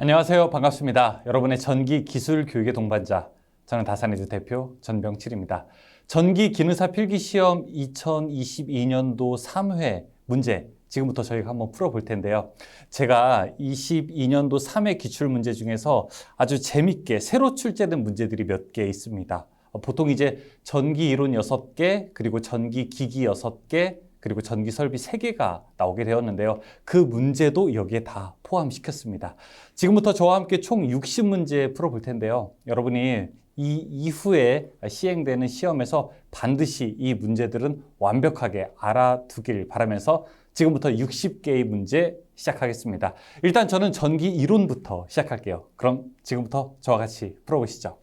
안녕하세요. 반갑습니다. 여러분의 전기 기술 교육의 동반자, 저는 다산이즈 대표 전병칠입니다. 전기 기능사 필기시험 2022년도 3회 문제, 지금부터 저희가 한번 풀어볼 텐데요. 제가 22년도 3회 기출문제 중에서 아주 재밌게 새로 출제된 문제들이 몇 개 있습니다. 보통 이제 전기 이론 6개, 그리고 전기 기기 6개, 그리고 전기 설비 3개가 나오게 되었는데요. 그 문제도 여기에 다 포함시켰습니다. 지금부터 저와 함께 총 60문제 풀어볼 텐데요. 여러분이 이 이후에 시행되는 시험에서 반드시 이 문제들은 완벽하게 알아두길 바라면서 지금부터 60개의 문제 시작하겠습니다. 일단 저는 전기 이론부터 시작할게요. 그럼 지금부터 저와 같이 풀어보시죠.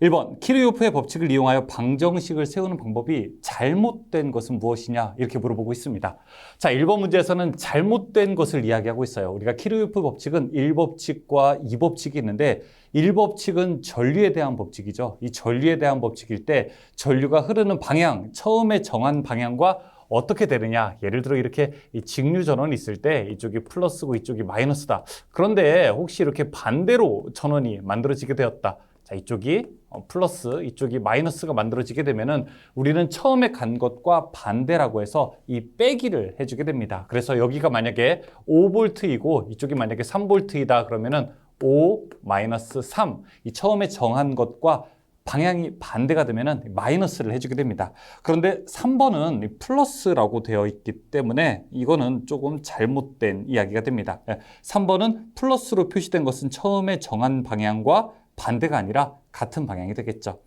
1번, 키르요프의 법칙을 이용하여 방정식을 세우는 방법이 잘못된 것은 무엇이냐? 이렇게 물어보고 있습니다. 자, 1번 문제에서는 잘못된 것을 이야기하고 있어요. 우리가 키르요프 법칙은 1법칙과 2법칙이 있는데 1법칙은 전류에 대한 법칙이죠. 이 전류에 대한 법칙일 때 전류가 흐르는 방향, 처음에 정한 방향과 어떻게 되느냐. 예를 들어 이렇게 직류 전원이 있을 때 이쪽이 플러스고 이쪽이 마이너스다. 그런데 혹시 이렇게 반대로 전원이 만들어지게 되었다. 자, 이쪽이 플러스, 이쪽이 마이너스가 만들어지게 되면은 우리는 처음에 간 것과 반대라고 해서 이 빼기를 해주게 됩니다. 그래서 여기가 만약에 5V이고 이쪽이 만약에 3V이다 그러면은 5 마이너스 3, 이 처음에 정한 것과 방향이 반대가 되면은 마이너스를 해주게 됩니다. 그런데 3번은 플러스라고 되어 있기 때문에 이거는 조금 잘못된 이야기가 됩니다. 3번은 플러스로 표시된 것은 처음에 정한 방향과 반대가 아니라 같은 방향이 되겠죠.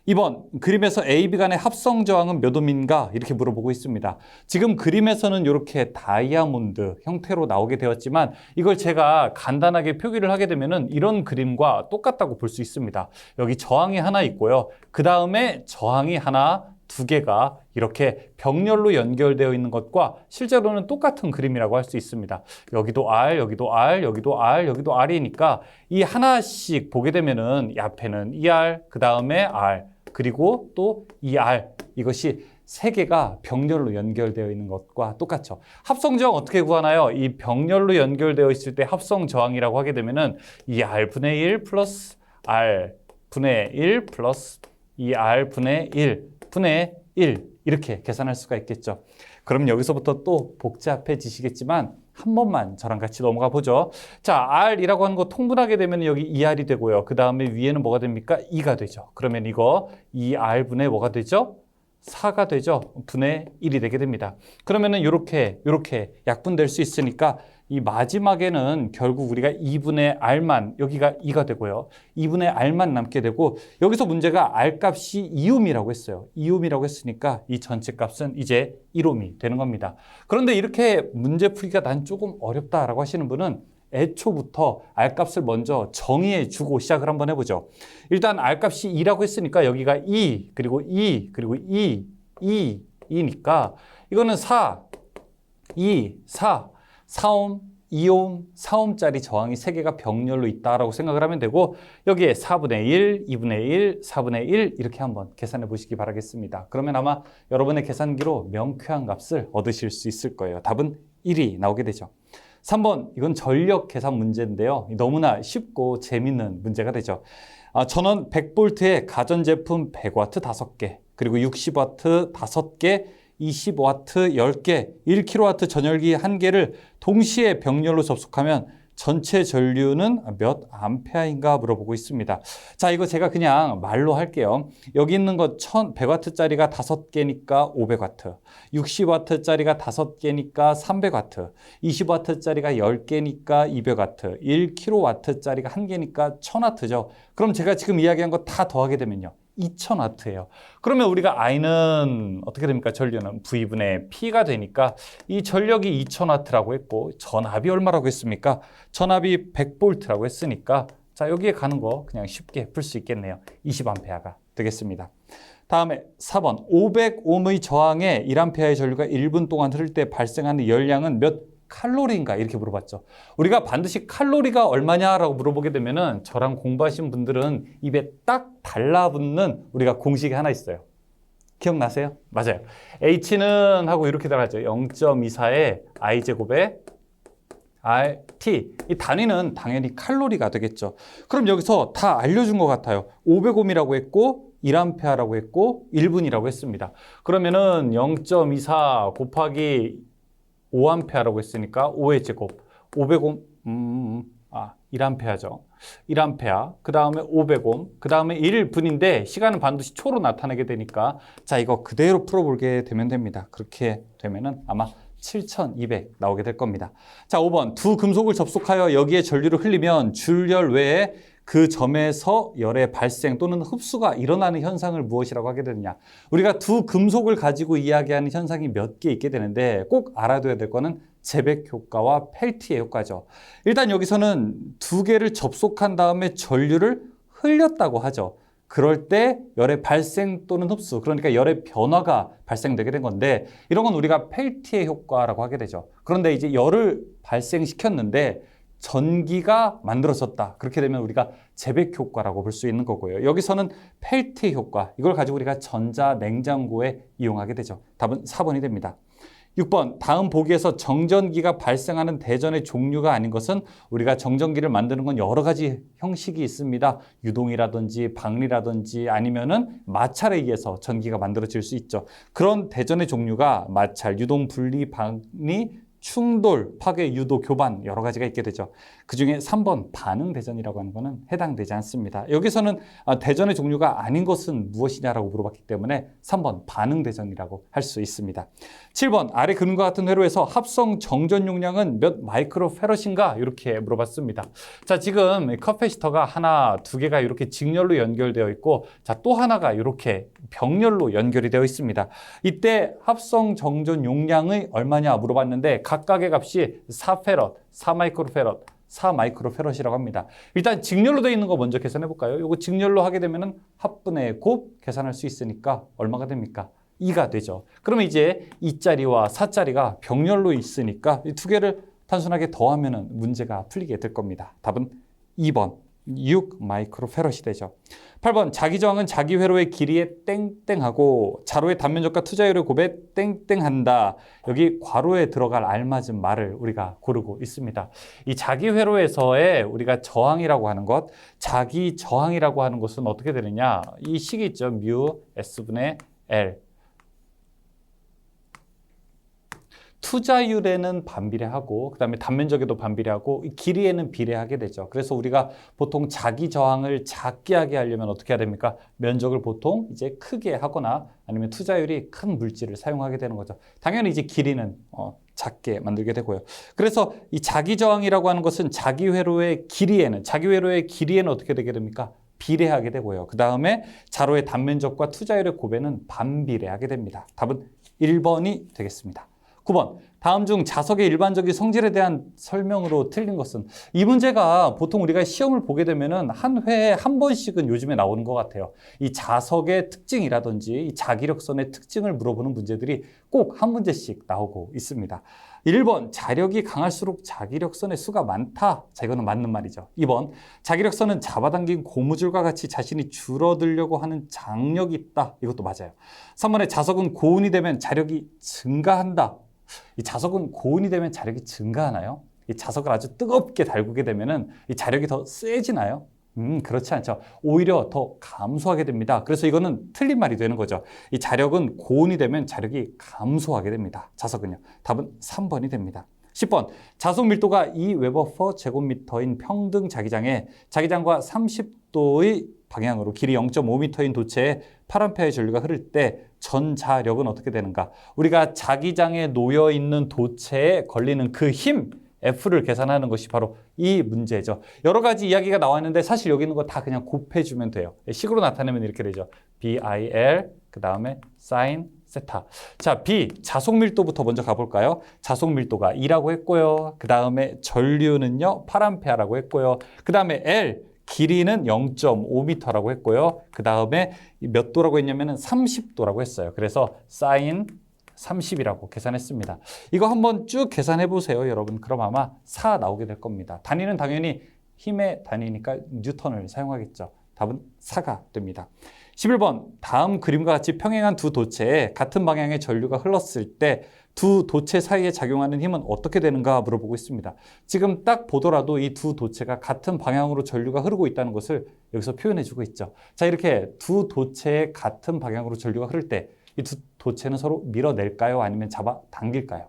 2번, 그림에서 A, B 간의 합성 저항은 몇 옴인가? 이렇게 물어보고 있습니다. 지금 그림에서는 이렇게 다이아몬드 형태로 나오게 되었지만 이걸 제가 간단하게 표기를 하게 되면은 이런 그림과 똑같다고 볼 수 있습니다. 여기 저항이 하나 있고요. 그 다음에 저항이 하나, 2개가 이렇게 병렬로 연결되어 있는 것과 실제로는 똑같은 그림이라고 할 수 있습니다. 여기도 R, 여기도 R, 여기도 R, 여기도 R이니까 이 하나씩 보게 되면은 이 앞에는 ER, 그 다음에 R, 그리고 또 ER, 이것이 3개가 병렬로 연결되어 있는 것과 똑같죠. 합성저항 어떻게 구하나요? 이 병렬로 연결되어 있을 때 합성저항이라고 하게 되면은 ER분의 1 플러스 R분의 1 플러스 ER분의 1 분의 1 이렇게 계산할 수가 있겠죠. 그럼 여기서부터 또 복잡해지시겠지만 한 번만 저랑 같이 넘어가 보죠. 자, R이라고 하는 거 통분하게 되면 여기 ER이 되고요. 그 다음에 위에는 뭐가 됩니까? 2가 되죠. 그러면 이거 2R분의 뭐가 되죠? 4가 되죠. 분의 1이 되게 됩니다. 그러면은 이렇게 약분될 수 있으니까 이 마지막에는 결국 우리가 2분의 R만, 여기가 2가 되고요. 2분의 R만 남게 되고 여기서 문제가 R 값이 2옴이라고 했어요. 2옴이라고 했으니까 이 전체 값은 이제 1옴이 되는 겁니다. 그런데 이렇게 문제 풀기가 난 조금 어렵다라고 하시는 분은 애초부터 R 값을 먼저 정의해 주고 시작을 한번 해보죠. 일단 R 값이 2라고 했으니까 여기가 2, 그리고 2, 그리고 2니까 이거는 4, 2, 4, 4옴, 2옴, 4옴짜리 저항이 3개가 병렬로 있다라고 생각을 하면 되고 여기에 4분의 1, 2분의 1, 4분의 1 이렇게 한번 계산해 보시기 바라겠습니다. 그러면 아마 여러분의 계산기로 명쾌한 값을 얻으실 수 있을 거예요. 답은 1이 나오게 되죠. 3번, 이건 전력 계산 문제인데요. 너무나 쉽고 재밌는 문제가 되죠. 전원 100V의 가전제품 100W 5개, 그리고 60W 5개, 20W 10개, 1kW 전열기 1개를 동시에 병렬로 접속하면 전체 전류는 몇 암페어인가 물어보고 있습니다. 자, 이거 제가 그냥 말로 할게요. 여기 있는 거 100W짜리가 5개니까 500W, 60W짜리가 5개니까 300W, 20W짜리가 10개니까 200W, 1kW짜리가 1개니까 1000W죠. 그럼 제가 지금 이야기한 거 다 더하게 되면요. 2000W예요. 그러면 우리가 I는 어떻게 됩니까? 전류는 V분의 P가 되니까 이 전력이 2000W라고 했고 전압이 얼마라고 했습니까? 전압이 100V라고 했으니까 자, 여기에 가는 거 그냥 쉽게 풀 수 있겠네요. 20A가 되겠습니다. 다음에 4번 500옴의 저항에 1A의 전류가 1분 동안 흐를 때 발생하는 열량은 몇 칼로리인가 이렇게 물어봤죠. 우리가 반드시 칼로리가 얼마냐라고 물어보게 되면은 저랑 공부하신 분들은 입에 딱 달라붙는 우리가 공식이 하나 있어요. 기억나세요? 맞아요. H는 하고 이렇게 나가죠. 0.24에 I제곱에 RT. 이 단위는 당연히 칼로리가 되겠죠. 그럼 여기서 다 알려준 것 같아요. 500옴이라고 했고 1A라고 했고 1분이라고 했습니다. 그러면은 0.24 곱하기 5A라고 했으니까 5의 제곱 500옴 1A죠. 1A, 그 다음에 500옴, 그 다음에 1분인데 시간은 반드시 초로 나타나게 되니까 자, 이거 그대로 풀어보게 되면 됩니다. 그렇게 되면은 아마 7200 나오게 될 겁니다. 자, 5번. 두 금속을 접속하여 여기에 전류를 흘리면 줄열 외에 그 점에서 열의 발생 또는 흡수가 일어나는 현상을 무엇이라고 하게 되느냐. 우리가 두 금속을 가지고 이야기하는 현상이 몇 개 있게 되는데 꼭 알아둬야 될 거는 제백 효과와 펠티의 효과죠. 일단 여기서는 두 개를 접속한 다음에 전류를 흘렸다고 하죠. 그럴 때 열의 발생 또는 흡수, 그러니까 열의 변화가 발생되게 된 건데 이런 건 우리가 펠티의 효과라고 하게 되죠. 그런데 이제 열을 발생시켰는데 전기가 만들어졌다. 그렇게 되면 우리가 제백 효과라고 볼 수 있는 거고요. 여기서는 펠티의 효과, 이걸 가지고 우리가 전자냉장고에 이용하게 되죠. 답은 4번이 됩니다. 6번, 다음 보기에서 정전기가 발생하는 대전의 종류가 아닌 것은 우리가 정전기를 만드는 건 여러 가지 형식이 있습니다. 유동이라든지 방리라든지 아니면은 마찰에 의해서 전기가 만들어질 수 있죠. 그런 대전의 종류가 마찰, 유동, 분리, 방리, 충돌, 파괴, 유도, 교반 여러 가지가 있게 되죠. 그중에 3번 반응 대전이라고 하는 것은 해당되지 않습니다. 여기서는 대전의 종류가 아닌 것은 무엇이냐라고 물어봤기 때문에 3번 반응 대전이라고 할 수 있습니다. 7번 아래 그림과 같은 회로에서 합성 정전 용량은 몇 마이크로페럿인가 이렇게 물어봤습니다. 자, 지금 커패시터가 하나, 두 개가 이렇게 직렬로 연결되어 있고 자, 또 하나가 이렇게 병렬로 연결이 되어 있습니다. 이때 합성 정전 용량이 얼마냐 물어봤는데 각각의 값이 4페럿, 4마이크로페럿, 4마이크로페럿이라고 합니다. 일단 직렬로 되어 있는 거 먼저 계산해 볼까요? 이거 직렬로 하게 되면은 합분의 곱 계산할 수 있으니까 얼마가 됩니까? 2가 되죠. 그러면 이제 2짜리와 4짜리가 병렬로 있으니까 이 두 개를 단순하게 더하면은 문제가 풀리게 될 겁니다. 답은 2번. 6 마이크로페럿이 되죠. 8번 자기 저항은 자기 회로의 길이에 땡땡하고 자로의 단면적과 투자율의 곱에 땡땡한다. 여기 괄호에 들어갈 알맞은 말을 우리가 고르고 있습니다. 이 자기 회로에서의 우리가 저항이라고 하는 것, 자기 저항이라고 하는 것은 어떻게 되느냐? 이 식이 있죠. 뮤 S분의 L. 투자율에는 반비례하고 그다음에 단면적에도 반비례하고 길이에는 비례하게 되죠. 그래서 우리가 보통 자기 저항을 작게 하게 하려면 어떻게 해야 됩니까? 면적을 보통 이제 크게 하거나 아니면 투자율이 큰 물질을 사용하게 되는 거죠. 당연히 이제 길이는 작게 만들게 되고요. 그래서 이 자기 저항이라고 하는 것은 자기 회로의 길이에는 어떻게 되게 됩니까? 비례하게 되고요. 그 다음에 자로의 단면적과 투자율의 곱에는 반비례하게 됩니다. 답은 1번이 되겠습니다. 9번, 다음 중 자석의 일반적인 성질에 대한 설명으로 틀린 것은 이 문제가 보통 우리가 시험을 보게 되면은 한 회에 한 번씩은 요즘에 나오는 것 같아요. 이 자석의 특징이라든지 이 자기력선의 특징을 물어보는 문제들이 꼭 한 문제씩 나오고 있습니다. 1번, 자력이 강할수록 자기력선의 수가 많다. 자, 이거는 맞는 말이죠. 2번, 자기력선은 잡아당긴 고무줄과 같이 자신이 줄어들려고 하는 장력이 있다. 이것도 맞아요. 3번에 자석은 고온이 되면 자력이 증가한다. 이 자석은 고온이 되면 자력이 증가하나요? 이 자석을 아주 뜨겁게 달구게 되면은 이 자력이 더 세지나요? 그렇지 않죠. 오히려 더 감소하게 됩니다. 그래서 이거는 틀린 말이 되는 거죠. 이 자력은 고온이 되면 자력이 감소하게 됩니다. 자석은요. 답은 3번이 됩니다. 10번, 자석 밀도가 2웨버/터 제곱미터인 평등 자기장에 자기장과 30도의 방향으로 길이 0.5m인 도체에 8A의 전류가 흐를 때 전자력은 어떻게 되는가? 우리가 자기장에 놓여 있는 도체에 걸리는 그 힘, F를 계산하는 것이 바로 이 문제죠. 여러 가지 이야기가 나왔는데 사실 여기 있는 거 다 그냥 곱해주면 돼요. 식으로 나타내면 이렇게 되죠. BIL, 그 다음에 sin 세타. 자, B, 자석 밀도부터 먼저 가볼까요? 자석 밀도가 2라고 했고요. 그 다음에 전류는요, 8A라고 했고요. 그 다음에 L, 길이는 0.5m라고 했고요. 그 다음에 몇 도라고 했냐면은 30도라고 했어요. 그래서 sin 30이라고 계산했습니다. 이거 한번 쭉 계산해 보세요, 여러분. 그럼 아마 4 나오게 될 겁니다. 단위는 당연히 힘의 단위니까 뉴턴을 사용하겠죠. 답은 4가 됩니다. 11번, 다음 그림과 같이 평행한 두 도체에 같은 방향의 전류가 흘렀을 때 두 도체 사이에 작용하는 힘은 어떻게 되는가 물어보고 있습니다. 지금 딱 보더라도 이 두 도체가 같은 방향으로 전류가 흐르고 있다는 것을 여기서 표현해주고 있죠. 자, 이렇게 두 도체의 같은 방향으로 전류가 흐를 때 이 두 도체는 서로 밀어낼까요? 아니면 잡아당길까요?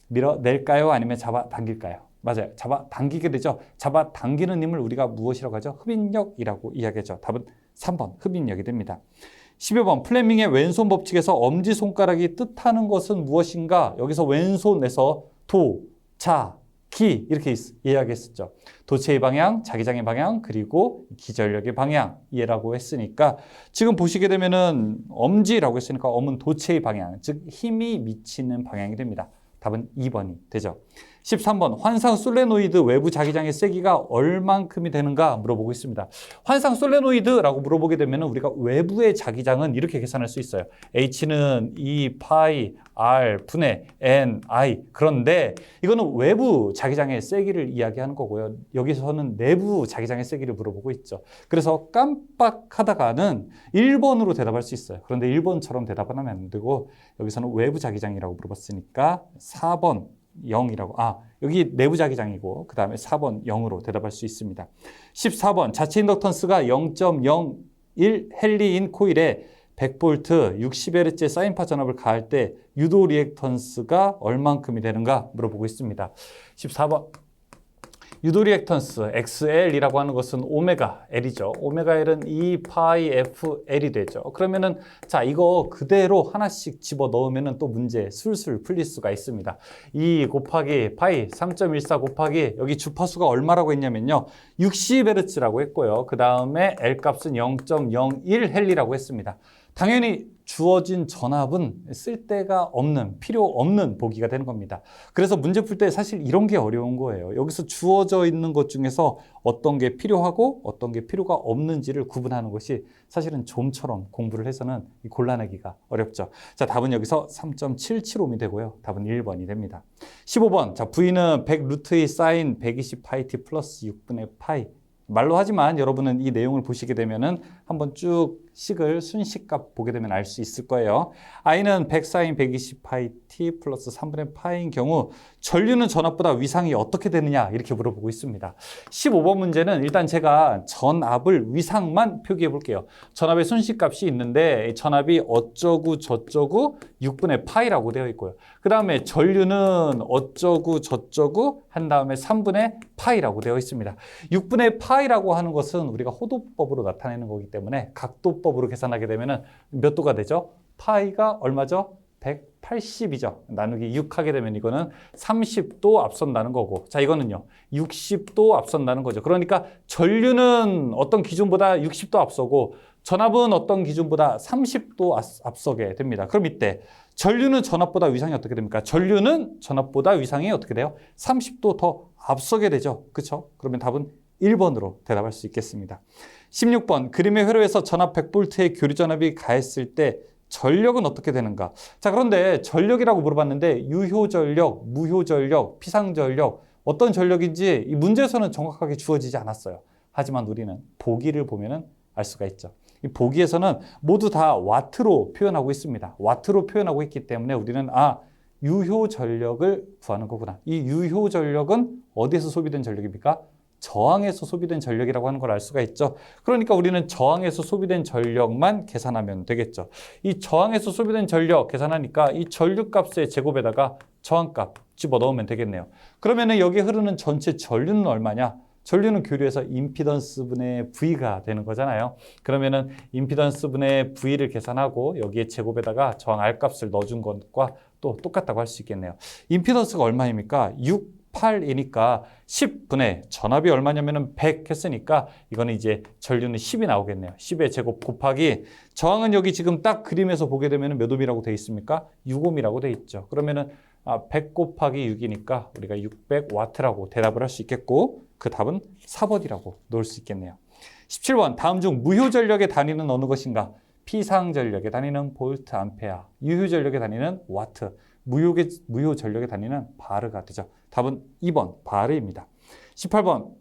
밀어낼까요? 아니면 잡아당길까요? 맞아요. 잡아당기게 되죠. 잡아당기는 힘을 우리가 무엇이라고 하죠? 흡인력이라고 이야기하죠. 답은 3번 흡인력이 됩니다. 12번 플레밍의 왼손 법칙에서 엄지손가락이 뜻하는 것은 무엇인가? 여기서 왼손에서 도, 자, 기 이렇게 이야기했었죠. 도체의 방향, 자기장의 방향, 그리고 기전력의 방향 이해라고 했으니까 지금 보시게 되면은 엄지라고 했으니까 엄은 도체의 방향, 즉 힘이 미치는 방향이 됩니다. 답은 2번이 되죠. 13번 환상 솔레노이드 외부 자기장의 세기가 얼만큼이 되는가 물어보고 있습니다. 환상 솔레노이드라고 물어보게 되면 우리가 외부의 자기장은 이렇게 계산할 수 있어요. H는 2 파이 R 분의 NI. 그런데 이거는 외부 자기장의 세기를 이야기하는 거고요. 여기서는 내부 자기장의 세기를 물어보고 있죠. 그래서 깜빡하다가는 1번으로 대답할 수 있어요. 그런데 1번처럼 대답은 하면 안 되고 여기서는 외부 자기장이라고 물어봤으니까 4번 0이라고. 여기 내부 자기장이고 그 다음에 4번 0으로 대답할 수 있습니다. 14번 자체 인덕턴스가 0.01 헨리인 코일에 100V 60Hz 사인파 전압을 가할 때 유도 리액턴스가 얼만큼이 되는가 물어보고 있습니다. 14번 유도 리액턴스 XL이라고 하는 것은 오메가 L이죠. 오메가 L은 2 파이 FL이 되죠. 그러면은 자 이거 그대로 하나씩 집어 넣으면은 또 문제 술술 풀릴 수가 있습니다. 2 곱하기 파이 3.14 곱하기 여기 주파수가 얼마라고 했냐면요. 60Hz라고 했고요. 그 다음에 L 값은 0.01 헨리라고 했습니다. 당연히 주어진 전압은 쓸데가 없는, 필요 없는 보기가 되는 겁니다. 그래서 문제 풀 때 사실 이런 게 어려운 거예요. 여기서 주어져 있는 것 중에서 어떤 게 필요하고 어떤 게 필요가 없는지를 구분하는 것이 사실은 좀처럼 공부를 해서는 골라내기가 어렵죠. 자, 답은 여기서 3.775이 되고요. 답은 1번이 됩니다. 15번, 자, V는 100 루트의 사인 120 파이 t 플러스 6분의 파이. 말로 하지만 여러분은 이 내용을 보시게 되면은 한번 쭉 식을 순식값 보게 되면 알 수 있을 거예요. I는 100 사인 120 파이 t 플러스 3분의 파이인 경우 전류는 전압보다 위상이 어떻게 되느냐 이렇게 물어보고 있습니다. 15번 문제는 일단 제가 전압을 위상만 표기해 볼게요. 전압의 순식값이 있는데 전압이 어쩌고 저쩌고 6분의 파이라고 되어 있고요. 그 다음에 전류는 어쩌고 저쩌고 한 다음에 3분의 파이라고 되어 있습니다. 6분의 파이라고 하는 것은 우리가 호도법으로 나타내는 거기 때문에 각도법으로 계산하게 되면 몇 도가 되죠? 파이가 얼마죠? 180이죠. 나누기 6 하게 되면 이거는 30도 앞선다는 거고, 자 이거는요 60도 앞선다는 거죠. 그러니까 전류는 어떤 기준보다 60도 앞서고 전압은 어떤 기준보다 30도 앞서게 됩니다. 그럼 이때 전류는 전압보다 위상이 어떻게 됩니까? 전류는 전압보다 위상이 어떻게 돼요? 30도 더 앞서게 되죠. 그렇죠? 그러면 답은 1번으로 대답할 수 있겠습니다. 16번 그림의 회로에서 전압 100V의 교류 전압이 가했을 때 전력은 어떻게 되는가? 자, 그런데 전력이라고 물어봤는데 유효전력, 무효전력, 피상전력 어떤 전력인지 이 문제에서는 정확하게 주어지지 않았어요. 하지만 우리는 보기를 보면은 알 수가 있죠. 이 보기에서는 모두 다 와트로 표현하고 있습니다. 와트로 표현하고 있기 때문에 우리는 유효전력을 구하는 거구나. 이 유효전력은 어디에서 소비된 전력입니까? 저항에서 소비된 전력이라고 하는 걸 알 수가 있죠. 그러니까 우리는 저항에서 소비된 전력만 계산하면 되겠죠. 이 저항에서 소비된 전력 계산하니까 이 전류값의 제곱에다가 저항값 집어넣으면 되겠네요. 그러면 여기 흐르는 전체 전류는 얼마냐? 전류는 교류에서 임피던스분의 V가 되는 거잖아요. 그러면은 임피던스분의 V를 계산하고 여기에 제곱에다가 저항 R값을 넣어준 것과 또 똑같다고 할 수 있겠네요. 임피던스가 얼마입니까? 8이니까 10분의 전압이 얼마냐면은 100 했으니까 이거는 이제 전류는 10이 나오겠네요. 10의 제곱 곱하기 저항은 여기 지금 딱 그림에서 보게 되면 몇 옴이라고 되어 있습니까? 6옴이라고 되어 있죠. 그러면은 100 곱하기 6이니까 우리가 600와트라고 대답을 할 수 있겠고 그 답은 4번이라고 놓을 수 있겠네요. 17번 다음 중 무효전력의 단위는 어느 것인가? 피상전력의 단위는 볼트, 암페어, 유효전력의 단위는 와트, 무효전력의 단위는 바르가 되죠. 답은 2번 바르입니다. 18번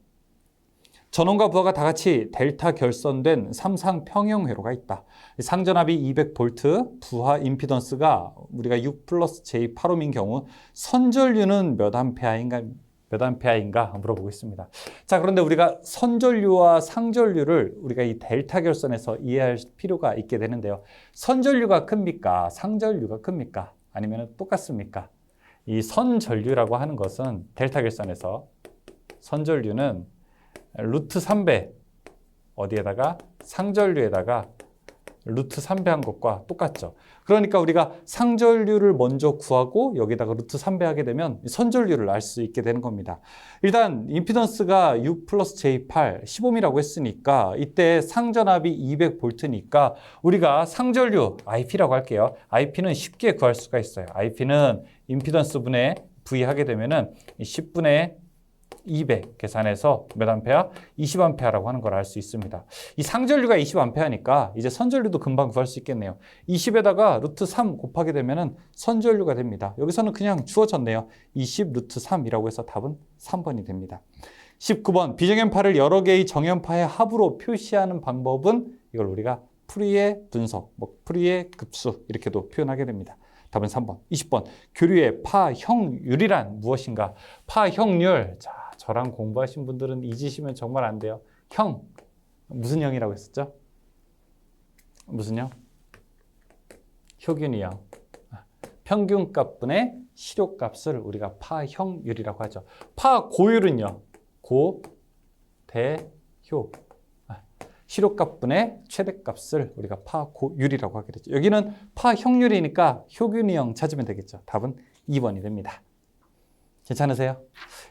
전원과 부하가 다 같이 델타 결선된 삼상 평형회로가 있다. 상전압이 200V, 부하 임피던스가 우리가 6 플러스 J8옴인 경우 선전류는 몇 암페아인가 물어보겠습니다. 자, 그런데 우리가 선전류와 상전류를 우리가 이 델타 결선에서 이해할 필요가 있게 되는데요. 선전류가 큽니까? 상전류가 큽니까? 아니면 똑같습니까? 이 선전류라고 하는 것은 델타 결선에서 선전류는 루트 3배 어디에다가 상전류에다가 루트 3배 한 것과 똑같죠. 그러니까 우리가 상전류를 먼저 구하고 여기다가 루트 3배 하게 되면 선전류를 알 수 있게 되는 겁니다. 일단 임피던스가 6 플러스 J8, 10옴이라고 했으니까 이때 상전압이 200V니까 우리가 상전류 IP라고 할게요. IP는 쉽게 구할 수가 있어요. IP는 임피던스 분의 V 하게 되면은 10분의 200 계산해서 몇 암페어? 20암페어라고 하는 걸 알 수 있습니다. 이 상전류가 20암페어니까 이제 선전류도 금방 구할 수 있겠네요. 20에다가 루트 3 곱하게 되면은 선전류가 됩니다. 여기서는 그냥 주어졌네요. 20 루트 3이라고 해서 답은 3번이 됩니다. 19번 비정연파를 여러 개의 정연파의 합으로 표시하는 방법은 이걸 우리가 풀이의 분석, 풀이의 급수 이렇게도 표현하게 됩니다. 답은 3번. 20번 교류의 파형률이란 무엇인가? 파형률. 자, 저랑 공부하신 분들은 잊으시면 정말 안 돼요. 형. 무슨 형이라고 했었죠? 무슨 형? 효균이 형. 평균값분의 실효값을 우리가 파형률이라고 하죠. 파고율은요. 고, 대, 효. 실효값분의 최대값을 우리가 파고율이라고 하게 되죠. 여기는 파형률이니까 효균이 형 찾으면 되겠죠. 답은 2번이 됩니다. 괜찮으세요?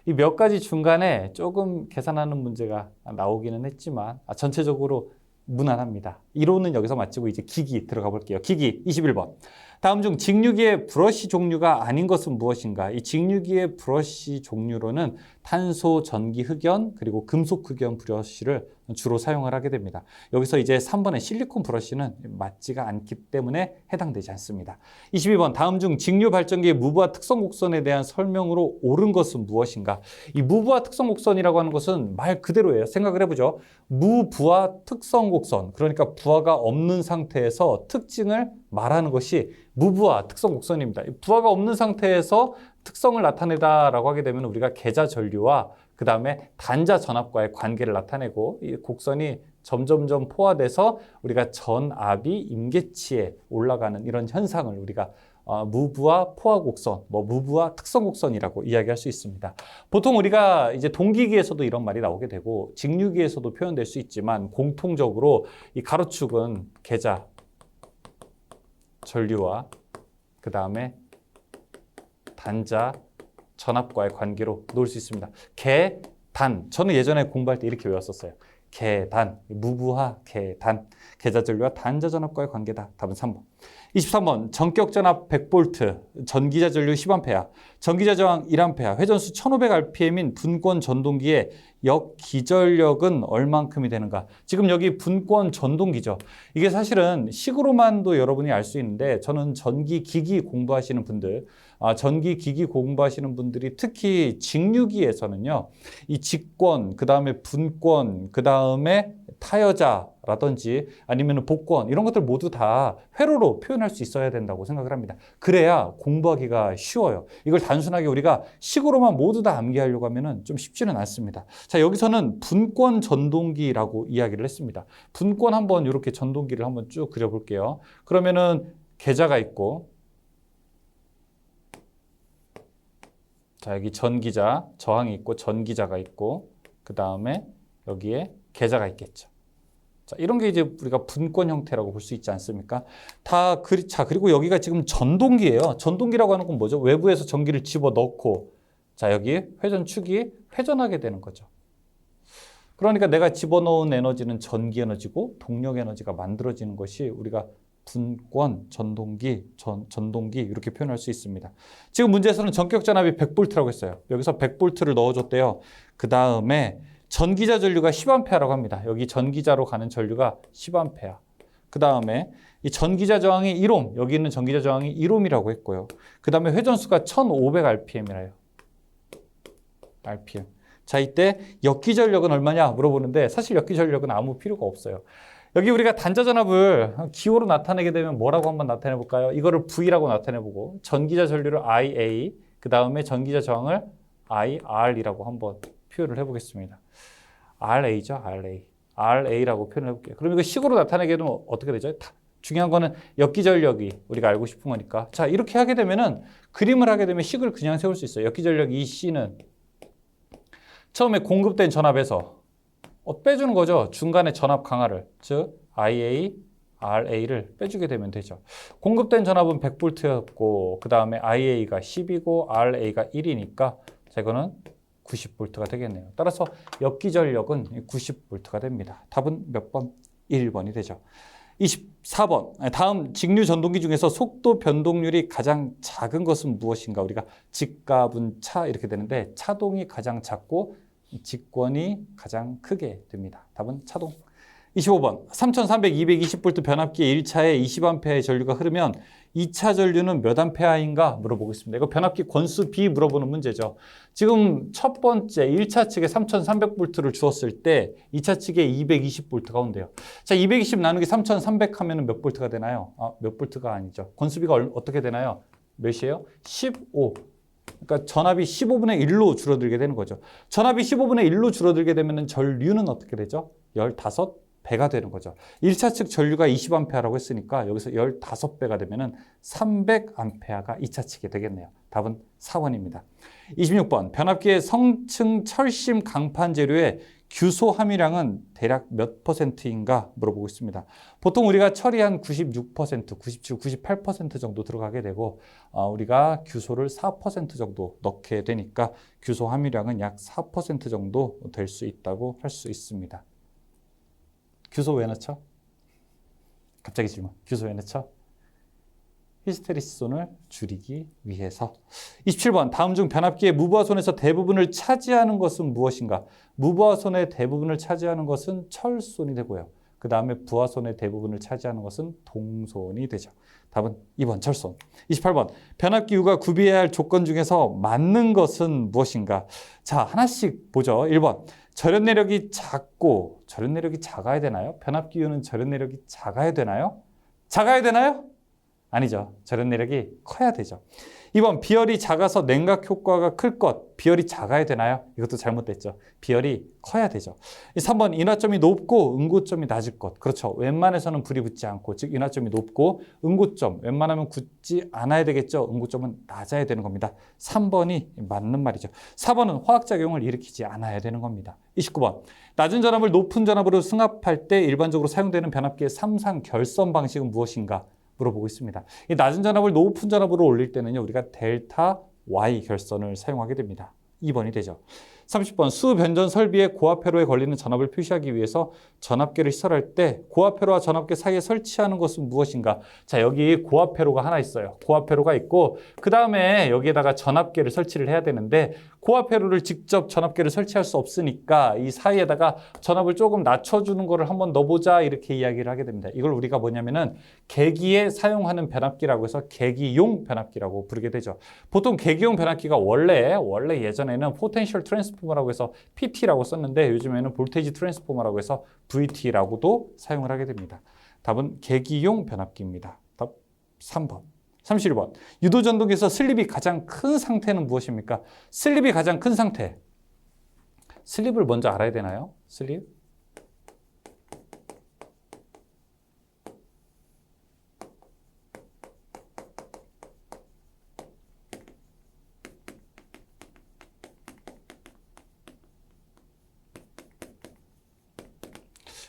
이 몇 가지 중간에 조금 계산하는 문제가 나오기는 했지만 전체적으로 무난합니다. 이론은 여기서 마치고 이제 기기 들어가 볼게요. 기기 21번. 다음 중 직류기의 브러쉬 종류가 아닌 것은 무엇인가? 이 직류기의 브러쉬 종류로는 탄소, 전기, 흑연, 그리고 금속 흑연 브러쉬를 주로 사용을 하게 됩니다. 여기서 이제 3번의 실리콘 브러쉬는 맞지가 않기 때문에 해당되지 않습니다. 22번 다음 중 직류 발전기의 무브와 특성 곡선에 대한 설명으로 옳은 것은 무엇인가? 이 무브와 특성 곡선이라고 하는 것은 말 그대로예요. 생각을 해보죠. 무부하 특성 곡선, 그러니까 부하가 없는 상태에서 특징을 말하는 것이 무부하 특성 곡선입니다. 부하가 없는 상태에서 특성을 나타내다라고 하게 되면 우리가 계자 전류와 그 다음에 단자 전압과의 관계를 나타내고 이 곡선이 점점점 포화돼서 우리가 전압이 임계치에 올라가는 이런 현상을 우리가 무부하 포화 곡선, 무부하 특성 곡선이라고 이야기할 수 있습니다. 보통 우리가 이제 동기기에서도 이런 말이 나오게 되고 직류기에서도 표현될 수 있지만 공통적으로 이 가로축은 계자 전류와 그 다음에 단자 전압과의 관계로 놓을 수 있습니다. 계단. 저는 예전에 공부할 때 이렇게 외웠었어요. 계단. 무부하 계단. 계자 전류와 단자 전압과의 관계다. 답은 3번. 23번 전격 전압 100V, 전기자 전류 10A, 전기자 저항 1A, 회전수 1500rpm인 분권 전동기의 역기전력은 얼만큼이 되는가? 지금 여기 분권 전동기죠. 이게 사실은 식으로만도 여러분이 알 수 있는데 저는 전기기기 공부하시는 분들, 전기기기 공부하시는 분들이 특히 직류기에서는요. 이 직권, 그 다음에 분권, 그 다음에 타여자라든지 아니면 복권 이런 것들 모두 다 회로로 표현할 수 있어야 된다고 생각을 합니다. 그래야 공부하기가 쉬워요. 이걸 단순하게 우리가 식으로만 모두 다 암기하려고 하면은 좀 쉽지는 않습니다. 자, 여기서는 분권 전동기라고 이야기를 했습니다. 분권 한번 이렇게 전동기를 한번 쭉 그려볼게요. 그러면은 계자가 있고, 자, 여기 전기자, 저항이 있고 전기자가 있고, 그 다음에 여기에 계자가 있겠죠. 자, 이런 게 이제 우리가 분권 형태라고 볼 수 있지 않습니까? 자, 그리고 여기가 지금 전동기예요. 전동기라고 하는 건 뭐죠? 외부에서 전기를 집어넣고, 자, 여기 회전축이 회전하게 되는 거죠. 그러니까 내가 집어넣은 에너지는 전기 에너지고 동력 에너지가 만들어지는 것이 우리가 분권, 전동기, 전동기 이렇게 표현할 수 있습니다. 지금 문제에서는 전격 전압이 100V라고 했어요. 여기서 100V를 넣어줬대요. 그 다음에 전기자 전류가 10A라고 합니다. 여기 전기자로 가는 전류가 10A. 그 다음에 이 전기자 저항이 1옴, 여기 있는 전기자 저항이 1옴이라고 했고요. 그 다음에 회전수가 1500rpm이라요. RPM. 자, 이때 역기전력은 얼마냐 물어보는데 사실 역기전력은 아무 필요가 없어요. 여기 우리가 단자전압을 기호로 나타내게 되면 뭐라고 한번 나타내 볼까요? 이거를 V라고 나타내 보고 전기자 전류를 IA, 그 다음에 전기자 저항을 IR이라고 한번 표현을 해보겠습니다. RA죠, RA. RA라고 표현을 해볼게요. 그럼 이거 식으로 나타내게 되면 어떻게 되죠? 중요한 거는 역기전력이 우리가 알고 싶은 거니까. 자, 이렇게 하게 되면은 그림을 하게 되면 식을 그냥 세울 수 있어요. 역기전력 EC는 처음에 공급된 전압에서 빼주는 거죠. 중간에 전압 강화를, 즉 IA, RA를 빼주게 되면 되죠. 공급된 전압은 100V였고 그 다음에 IA가 10이고 RA가 1이니까 자, 이거는 90V가 되겠네요. 따라서 역기전력은 90V가 됩니다. 답은 몇 번? 1번이 되죠. 24번. 다음 직류 전동기 중에서 속도 변동률이 가장 작은 것은 무엇인가? 우리가 직가분 차 이렇게 되는데 차동이 가장 작고 직권이 가장 크게 됩니다. 답은 차동. 25번. 3300, 220V 변압기의 1차에 20A의 전류가 흐르면 2차 전류는 몇 암페어인가 물어보겠습니다. 이거 변압기 권수 B 물어보는 문제죠. 지금 첫 번째 1차 측에 3300V를 주었을 때 2차 측에 220V가 온대요. 자, 220 나누기 3300 하면 몇 볼트가 되나요? 몇 볼트가 아니죠. 권수 B가 어떻게 되나요? 몇이에요? 15. 그러니까 전압이 15분의 1로 줄어들게 되는 거죠. 전압이 15분의 1로 줄어들게 되면 전류는 어떻게 되죠? 15배가 되는 거죠. 1차 측 전류가 20A라고 했으니까 여기서 15배가 되면 300A가 2차 측이 되겠네요. 답은 4번입니다. 26번. 변압기의 성층 철심 강판 재료의 규소 함유량은 대략 몇 %인가 물어보고 있습니다. 보통 우리가 철이 한 96%, 97, 98% 정도 들어가게 되고 우리가 규소를 4% 정도 넣게 되니까 규소 함유량은 약 4% 정도 될 수 있다고 할 수 있습니다. 규소 왜 넣죠? 갑자기 질문. 규소 왜 넣죠? 히스테리스손을 줄이기 위해서. 27번. 다음 중 변압기의 무부하손에서 대부분을 차지하는 것은 무엇인가? 무부하손의 대부분을 차지하는 것은 철손이 되고요. 그 다음에 부하손의 대부분을 차지하는 것은 동손이 되죠. 답은 2번 철손. 28번. 변압기유가 구비해야 할 조건 중에서 맞는 것은 무엇인가? 자, 하나씩 보죠. 1번. 절연 내력이 작고, 절연 내력이 작아야 되나요? 변압기유는 절연 내력이 작아야 되나요? 작아야 되나요? 아니죠. 절연 내력이 커야 되죠. 2번. 비열이 작아서 냉각 효과가 클 것. 비열이 작아야 되나요? 이것도 잘못됐죠. 비열이 커야 되죠. 3번. 인화점이 높고 응고점이 낮을 것. 그렇죠. 웬만해서는 불이 붙지 않고, 즉 인화점이 높고 응고점, 웬만하면 굳지 않아야 되겠죠. 응고점은 낮아야 되는 겁니다. 3번이 맞는 말이죠. 4번은 화학작용을 일으키지 않아야 되는 겁니다. 29번. 낮은 전압을 높은 전압으로 승합할 때 일반적으로 사용되는 변압기의 3상 결선 방식은 무엇인가? 물어보고 있습니다. 이 낮은 전압을 높은 전압으로 올릴 때는요, 우리가 델타 Y 결선을 사용하게 됩니다. 2번이 되죠. 30번. 수변전 설비의 고압회로에 걸리는 전압을 표시하기 위해서 전압계를 시설할 때 고압회로와 전압계 사이에 설치하는 것은 무엇인가? 자, 여기 고압회로가 하나 있어요. 고압회로가 있고 그 다음에 여기에다가 전압계를 설치를 해야 되는데 고압회로를 직접 전압계를 설치할 수 없으니까 이 사이에다가 전압을 조금 낮춰주는 거를 한번 넣어보자 이렇게 이야기를 하게 됩니다. 이걸 우리가 뭐냐면은 계기에 사용하는 변압기라고 해서 계기용 변압기라고 부르게 되죠. 보통 계기용 변압기가 원래 예전에는 포텐셜 트랜스포머라고 해서 PT라고 썼는데 요즘에는 볼테이지 트랜스포머라고 해서 VT라고도 사용을 하게 됩니다. 답은 계기용 변압기입니다. 답 3번. 31번. 유도전동기에서 슬립이 가장 큰 상태는 무엇입니까? 슬립이 가장 큰 상태. 슬립을 먼저 알아야 되나요? 슬립.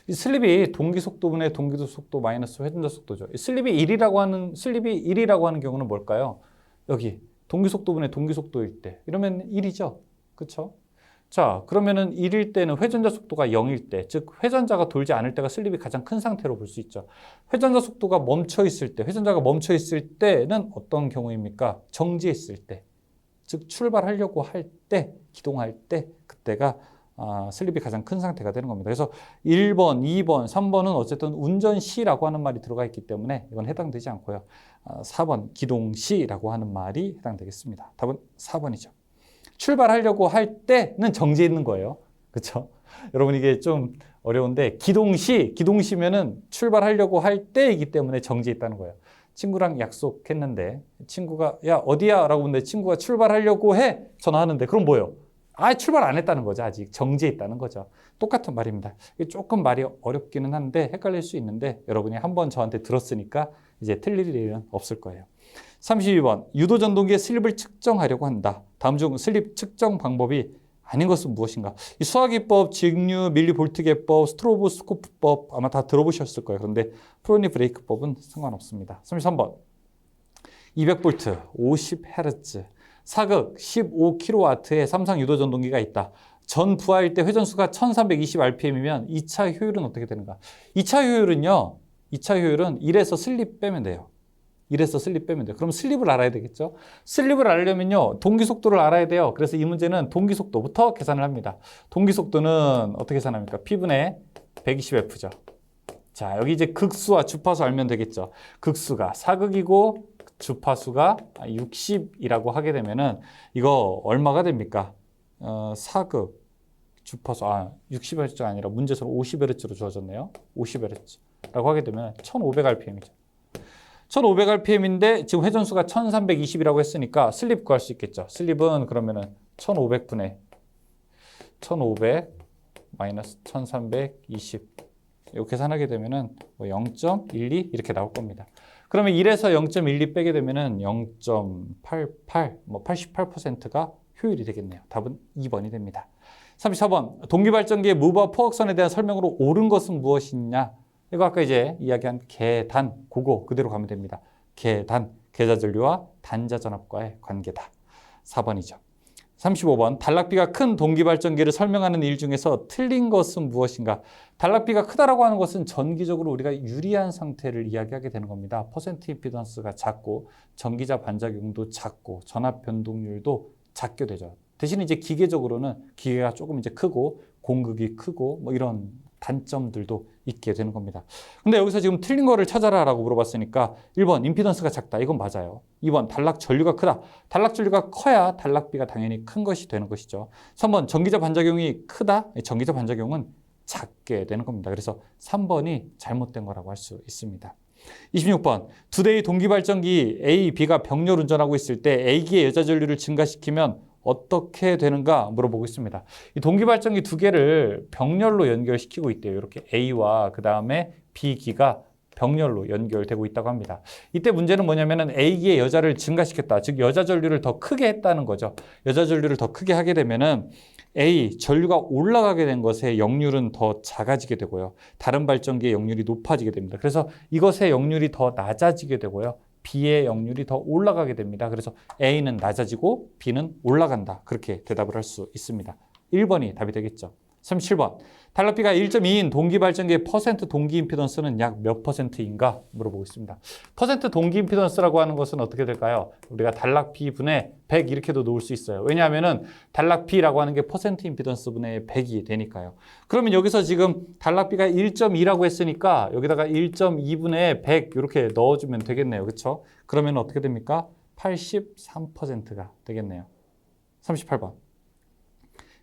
이 슬립이 동기속도분의 동기속도 마이너스 회전자 속도죠. 슬립이 1이라고 하는 경우는 뭘까요? 여기 동기속도분의 동기속도일 때 이러면 1이죠. 그렇죠? 자, 그러면은 1일 때는 회전자 속도가 0일 때, 즉 회전자가 돌지 않을 때가 슬립이 가장 큰 상태로 볼 수 있죠. 회전자 속도가 멈춰 있을 때, 회전자가 멈춰 있을 때는 어떤 경우입니까? 정지했을 때, 즉 출발하려고 할 때, 기동할 때, 그때가 슬립이 가장 큰 상태가 되는 겁니다. 그래서 1번, 2번, 3번은 어쨌든 운전 시라고 하는 말이 들어가 있기 때문에 이건 해당되지 않고요. 4번 기동 시라고 하는 말이 해당되겠습니다. 답은 4번이죠. 출발하려고 할 때는 정지해 있는 거예요. 그렇죠? 여러분 이게 좀 어려운데 기동시면은 출발하려고 할 때이기 때문에 정지해 있다는 거예요. 친구랑 약속했는데 친구가 야 어디야? 라고 하는데 친구가 출발하려고 해 전화하는데 그럼 뭐예요? 출발 안 했다는 거죠. 아직 정지해 있다는 거죠. 똑같은 말입니다. 이게 조금 말이 어렵기는 한데 헷갈릴 수 있는데 여러분이 한번 저한테 들었으니까 이제 틀릴 일은 없을 거예요. 32번 유도전동기의 슬립을 측정하려고 한다. 다음 중 슬립 측정 방법이 아닌 것은 무엇인가? 이 수화기법, 직류, 밀리볼트계법, 스트로보스코프법 아마 다 들어보셨을 거예요. 그런데 프로니 브레이크법은 상관없습니다. 33번 200V, 50Hz, 사극 15kW의 삼성 유도전동기가 있다. 전 부하일 때 회전수가 1320rpm이면 2차 효율은 어떻게 되는가? 2차 효율은요. 2차 효율은 1에서 슬립 빼면 돼요. 1에서 슬립 빼면 돼요. 그럼 슬립을 알아야 되겠죠? 슬립을 알려면요. 동기속도를 알아야 돼요. 그래서 이 문제는 동기속도부터 계산을 합니다. 동기속도는 어떻게 계산합니까? P분의 120F죠. 자, 여기 이제 극수와 주파수 알면 되겠죠? 극수가 사극이고 주파수가 60이라고 하게 되면은 이거 얼마가 됩니까? 사극 주파수 60Hz가 아니라 문제에서는 50Hz로 주어졌네요. 50Hz라고 하게 되면 1500rpm이죠. 1500rpm인데 지금 회전수가 1320이라고 했으니까 슬립 구할 수 있겠죠. 슬립은 그러면은 1500분의 1500 마이너스 1320 이렇게 계산하게 되면은 0.12 이렇게 나올 겁니다. 그러면 1에서 0.12 빼게 되면은 0.88 88%가 효율이 되겠네요. 답은 2번이 됩니다. 34번 동기발전기의 무브와 포악선에 대한 설명으로 옳은 것은 무엇이냐? 이거 아까 이제 이야기한 계단, 그거 그대로 가면 됩니다. 계단, 계좌전류와 단자전압과의 관계다. 4번이죠. 35번 단락비가 큰 동기발전기를 설명하는 일 중에서 틀린 것은 무엇인가? 단락비가 크다라고 하는 것은 전기적으로 우리가 유리한 상태를 이야기하게 되는 겁니다. 퍼센트 임피던스가 작고 전기자 반작용도 작고 전압 변동률도 작게 되죠. 대신 이제 기계적으로는 기계가 조금 이제 크고 공극이 크고 뭐 이런 단점들도 있게 되는 겁니다. 근데 여기서 지금 틀린 거를 찾아라 라고 물어봤으니까 1번 임피던스가 작다. 이건 맞아요. 2번 단락 전류가 크다. 단락 전류가 커야 단락비가 당연히 큰 것이 되는 것이죠. 3번 전기자 반작용이 크다. 전기자 반작용은 작게 되는 겁니다. 그래서 3번이 잘못된 거라고 할 수 있습니다. 26번 두 대의 동기발전기 A, B가 병렬 운전하고 있을 때 A기의 여자 전류를 증가시키면 어떻게 되는가 물어보고 있습니다. 이 동기발전기 두 개를 병렬로 연결시키고 있대요. 이렇게 A와 그 다음에 B기가 병렬로 연결되고 있다고 합니다. 이때 문제는 뭐냐면은 A기의 여자를 증가시켰다. 즉 여자 전류를 더 크게 했다는 거죠. 여자 전류를 더 크게 하게 되면은 A, 전류가 올라가게 된 것의 역률은 더 작아지게 되고요. 다른 발전기의 역률이 높아지게 됩니다. 그래서 이것의 역률이 더 낮아지게 되고요. B의 역률이 더 올라가게 됩니다. 그래서 A는 낮아지고 B는 올라간다. 그렇게 대답을 할 수 있습니다. 1번이 답이 되겠죠. 37번 단락비가 1.2인 동기발전기의 퍼센트 동기 임피던스는 약 몇 퍼센트인가 물어보고 있습니다. 퍼센트 동기 임피던스라고 하는 것은 어떻게 될까요? 우리가 단락비 분의 100 이렇게도 놓을 수 있어요. 왜냐하면은 단락비라고 하는 게 퍼센트 임피던스 분의 100이 되니까요. 그러면 여기서 지금 단락비가 1.2라고 했으니까 여기다가 1.2분의 100 이렇게 넣어주면 되겠네요. 그렇죠? 그러면 어떻게 됩니까? 83%가 되겠네요. 38번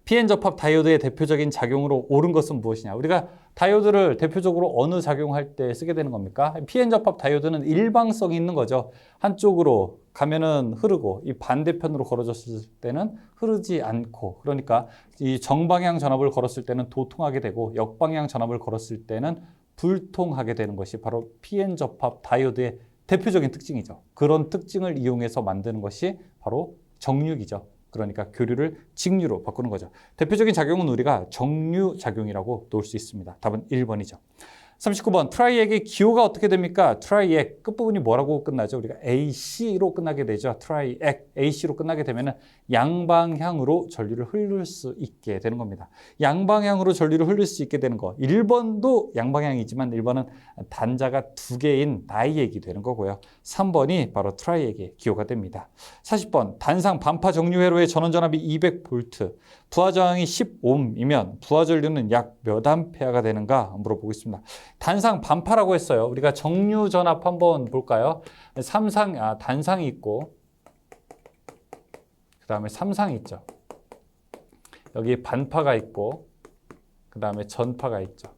PN 접합 다이오드의 대표적인 작용으로 옳은 것은 무엇이냐? 우리가 다이오드를 대표적으로 어느 작용할 때 쓰게 되는 겁니까? PN 접합 다이오드는 일방성이 있는 거죠. 한쪽으로 가면은 흐르고 이 반대편으로 걸어졌을 때는 흐르지 않고, 그러니까 이 정방향 전압을 걸었을 때는 도통하게 되고 역방향 전압을 걸었을 때는 불통하게 되는 것이 바로 PN 접합 다이오드의 대표적인 특징이죠. 그런 특징을 이용해서 만드는 것이 바로 정류기죠. 그러니까 교류를 직류로 바꾸는 거죠. 대표적인 작용은 우리가 정류 작용이라고 놓을 수 있습니다. 답은 1번이죠. 39번 트라이액의 기호가 어떻게 됩니까? 트라이액 끝부분이 뭐라고 끝나죠? 우리가 AC로 끝나게 되죠. 트라이액 AC로 끝나게 되면 양방향으로 전류를 흐를 수 있게 되는 겁니다. 양방향으로 전류를 흐를 수 있게 되는 거. 1번도 양방향이지만 1번은 단자가 두 개인 다이액이 되는 거고요. 3번이 바로 트라이액의 기호가 됩니다. 40번 단상 반파 정류 회로의 전원 전압이 200V, 부하 저항이 10ohm이면 부하 전류는 약 몇 암페어가 되는가 물어보고 있습니다. 단상 반파라고 했어요. 우리가 정류 전압 한번 볼까요? 단상이 있고 그 다음에 삼상이 있죠. 여기 반파가 있고 그 다음에 전파가 있죠.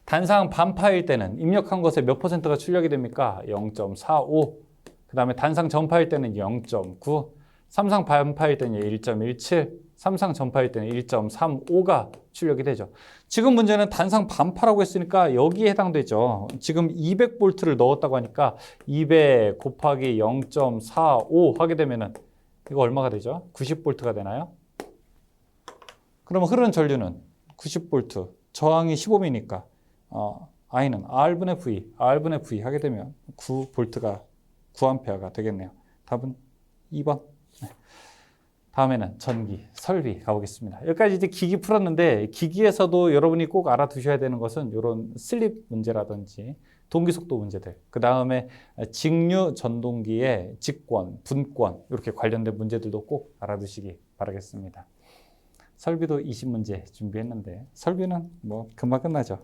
단상 반파일 때는 입력한 것의 몇 퍼센트가 출력이 됩니까? 0.45. 그 다음에 단상 전파일 때는 0.9. 삼상 반파일 때는 1.17. 삼상 전파일 때는 1.35가 출력이 되죠. 지금 문제는 단상 반파라고 했으니까 여기에 해당되죠. 지금 200V를 넣었다고 하니까 200 곱하기 0.45 하게 되면은 이거 얼마가 되죠? 90V가 되나요? 그러면 흐르는 전류는 90V, 저항이 15V니까 I는 R분의 V 하게 되면 9V가 9A가 되겠네요. 답은 2번. 네. 다음에는 전기, 설비 가보겠습니다. 여기까지 이제 기기 풀었는데 기기에서도 여러분이 꼭 알아두셔야 되는 것은 이런 슬립 문제라든지 동기 속도 문제들, 그 다음에 직류 전동기의 직권, 분권 이렇게 관련된 문제들도 꼭 알아두시기 바라겠습니다. 설비도 20문제 준비했는데 설비는 뭐 금방 끝나죠.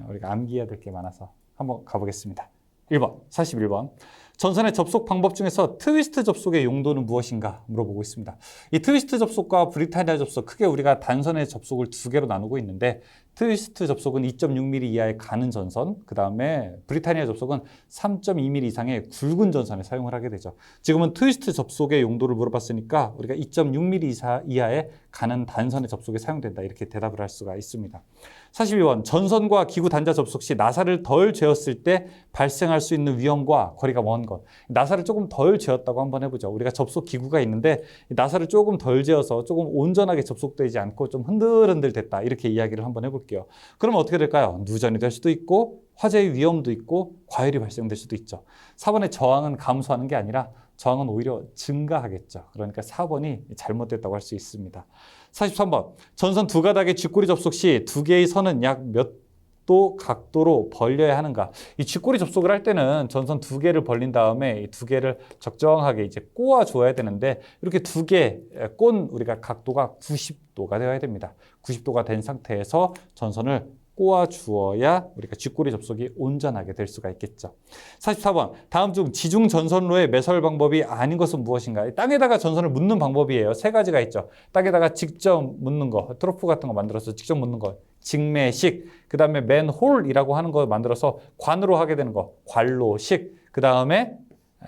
우리가 암기해야 될 게 많아서 한번 가보겠습니다. 1번, 41번. 전선의 접속 방법 중에서 트위스트 접속의 용도는 무엇인가 물어보고 있습니다. 이 트위스트 접속과 브리타니아 접속, 크게 우리가 단선의 접속을 두 개로 나누고 있는데 트위스트 접속은 2.6mm 이하의 가는 전선, 그 다음에 브리타니아 접속은 3.2mm 이상의 굵은 전선에 사용을 하게 되죠. 지금은 트위스트 접속의 용도를 물어봤으니까 우리가 2.6mm 이하의 가는 단선의 접속에 사용된다 이렇게 대답을 할 수가 있습니다. 42번, 전선과 기구 단자 접속 시 나사를 덜 죄었을 때 발생할 수 있는 위험과 거리가 먼 것. 나사를 조금 덜 죄었다고 한번 해보죠. 우리가 접속 기구가 있는데 나사를 조금 덜 죄어서 조금 온전하게 접속되지 않고 좀 흔들흔들 됐다 이렇게 이야기를 한번 해볼게요. 그러면 어떻게 될까요? 누전이 될 수도 있고 화재의 위험도 있고 과열이 발생될 수도 있죠. 4번의 저항은 감소하는 게 아니라 저항은 오히려 증가하겠죠. 그러니까 4번이 잘못됐다고 할 수 있습니다. 43번, 전선 두 가닥의 쥐꼬리 접속 시 두 개의 선은 약 몇 도 각도로 벌려야 하는가? 이 쥐꼬리 접속을 할 때는 전선 두 개를 벌린 다음에 이 두 개를 적정하게 이제 꼬아 주어야 되는데 이렇게 두 개 꼰 우리가 각도가 90도가 되어야 됩니다. 90도가 된 상태에서 전선을 꼬아 주어야 우리가 쥐꼬리 접속이 온전하게 될 수가 있겠죠. 44번, 다음 중 지중 전선로의 매설 방법이 아닌 것은 무엇인가? 땅에다가 전선을 묻는 방법이에요. 세 가지가 있죠. 땅에다가 직접 묻는 거, 트로프 같은 거 만들어서 직접 묻는 거, 직매식, 그 다음에 맨홀이라고 하는 거 만들어서 관으로 하게 되는 거, 관로식, 그 다음에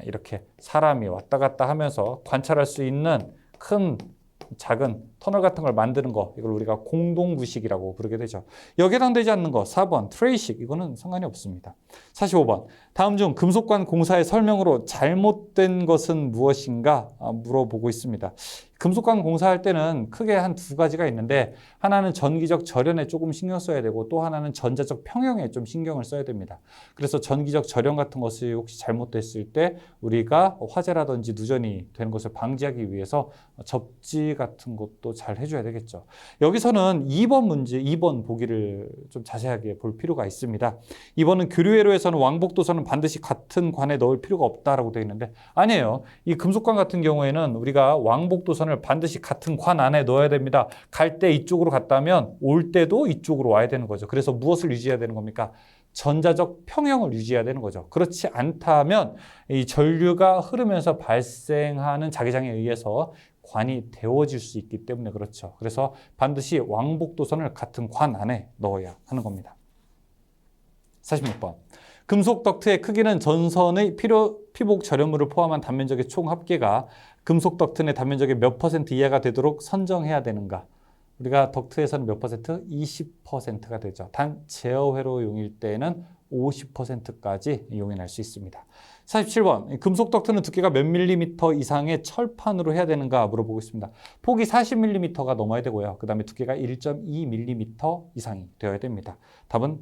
이렇게 사람이 왔다 갔다 하면서 관찰할 수 있는 큰 작은 터널 같은 걸 만드는 거, 이걸 우리가 공동구식이라고 부르게 되죠. 여기에 해당되지 않는 거 4번 트레이식, 이거는 상관이 없습니다. 45번, 다음 중 금속관 공사의 설명으로 잘못된 것은 무엇인가 물어보고 있습니다. 금속관 공사할 때는 크게 한 두 가지가 있는데 하나는 전기적 절연에 조금 신경 써야 되고 또 하나는 전자적 평형에 좀 신경을 써야 됩니다. 그래서 전기적 절연 같은 것이 혹시 잘못됐을 때 우리가 화재라든지 누전이 되는 것을 방지하기 위해서 접지 같은 것도 잘 해줘야 되겠죠. 여기서는 2번 문제, 2번 보기를 좀 자세하게 볼 필요가 있습니다. 2번은 교류회로에서는 왕복도선은 반드시 같은 관에 넣을 필요가 없다라고 되어 있는데 아니에요. 이 금속관 같은 경우에는 우리가 왕복도선을 반드시 같은 관 안에 넣어야 됩니다. 갈 때 이쪽으로 갔다면 올 때도 이쪽으로 와야 되는 거죠. 그래서 무엇을 유지해야 되는 겁니까? 전자적 평형을 유지해야 되는 거죠. 그렇지 않다면 이 전류가 흐르면서 발생하는 자기장에 의해서 관이 데워질 수 있기 때문에 그렇죠. 그래서 반드시 왕복도선을 같은 관 안에 넣어야 하는 겁니다. 46번. 금속 덕트의 크기는 전선의 피복 절연물을 포함한 단면적의 총 합계가 금속 덕트 내 단면적의 몇 퍼센트 이하가 되도록 선정해야 되는가? 우리가 덕트에서는 몇 퍼센트? 20%가 되죠. 단 제어회로용일 때는 50%까지 용인할 수 있습니다. 47번, 금속 덕트는 두께가 몇 밀리미터 이상의 철판으로 해야 되는가 물어보고 있습니다. 폭이 40mm가 넘어야 되고요. 그 다음에 두께가 1.2mm 이상이 되어야 됩니다. 답은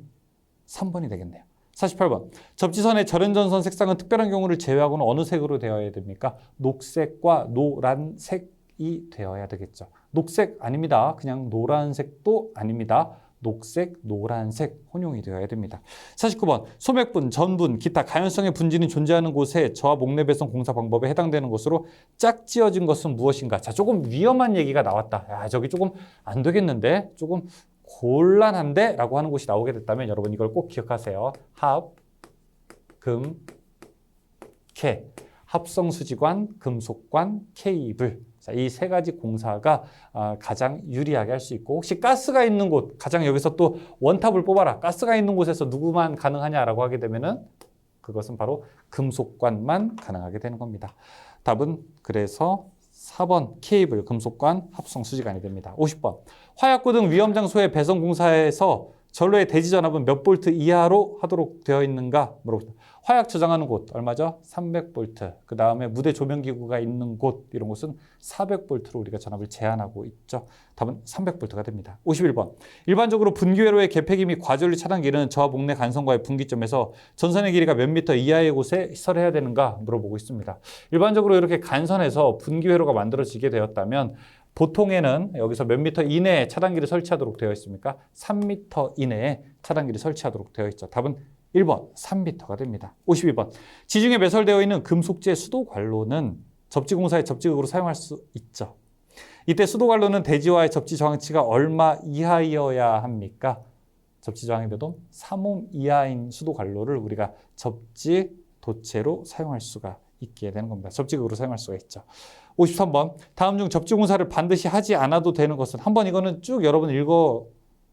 3번이 되겠네요. 48번, 접지선의 절연전선 색상은 특별한 경우를 제외하고는 어느 색으로 되어야 됩니까? 녹색과 노란색이 되어야 되겠죠. 녹색 아닙니다. 그냥 노란색도 아닙니다. 녹색, 노란색 혼용이 되어야 됩니다. 49번, 소맥분, 전분, 기타 가연성의 분진이 존재하는 곳에 저하 목내 배선 공사 방법에 해당되는 것으로 짝지어진 것은 무엇인가? 자, 조금 위험한 얘기가 나왔다. 야, 저기 조금 안 되겠는데? 조금 곤란한데? 라고 하는 곳이 나오게 됐다면 여러분 이걸 꼭 기억하세요. 합, 금, 캐. 합성수지관, 금속관, 케이블. 자, 이 세 가지 공사가 가장 유리하게 할 수 있고, 혹시 가스가 있는 곳, 가장 여기서 또 원탑을 뽑아라. 가스가 있는 곳에서 누구만 가능하냐라고 하게 되면은 그것은 바로 금속관만 가능하게 되는 겁니다. 답은 그래서 4번 케이블 금속관 합성 수지관이 됩니다. 50번 화약고 등 위험 장소의 배선 공사에서 전로의 대지 전압은 몇 볼트 이하로 하도록 되어 있는가 물어봅니다. 화약 저장하는 곳 얼마죠? 300볼트. 그 다음에 무대 조명기구가 있는 곳 이런 곳은 400볼트로 우리가 전압을 제한하고 있죠. 답은 300볼트가 됩니다. 51번 일반적으로 분기회로의 개폐기 및 과전류 차단기는 저하 목내 간선과의 분기점에서 전선의 길이가 몇 미터 이하의 곳에 시설해야 되는가 물어보고 있습니다. 일반적으로 이렇게 간선에서 분기회로가 만들어지게 되었다면 보통에는 여기서 몇 미터 이내에 차단기를 설치하도록 되어 있습니까? 3미터 이내에 차단기를 설치하도록 되어 있죠. 답은 1번 3미터가 됩니다. 52번 지중해 매설되어 있는 금속재 수도관로는 접지공사의 접지극으로 사용할 수 있죠. 이때 수도관로는 대지와의 접지 저항치가 얼마 이하여야 합니까? 접지 저항의 몇 옴? 3옴 이하인 수도관로를 우리가 접지 도체로 사용할 수가 있게 되는 겁니다. 접지극으로 사용할 수가 있죠. 53번 다음 중 접지공사를 반드시 하지 않아도 되는 것은 한번 이거는 쭉 여러분 읽어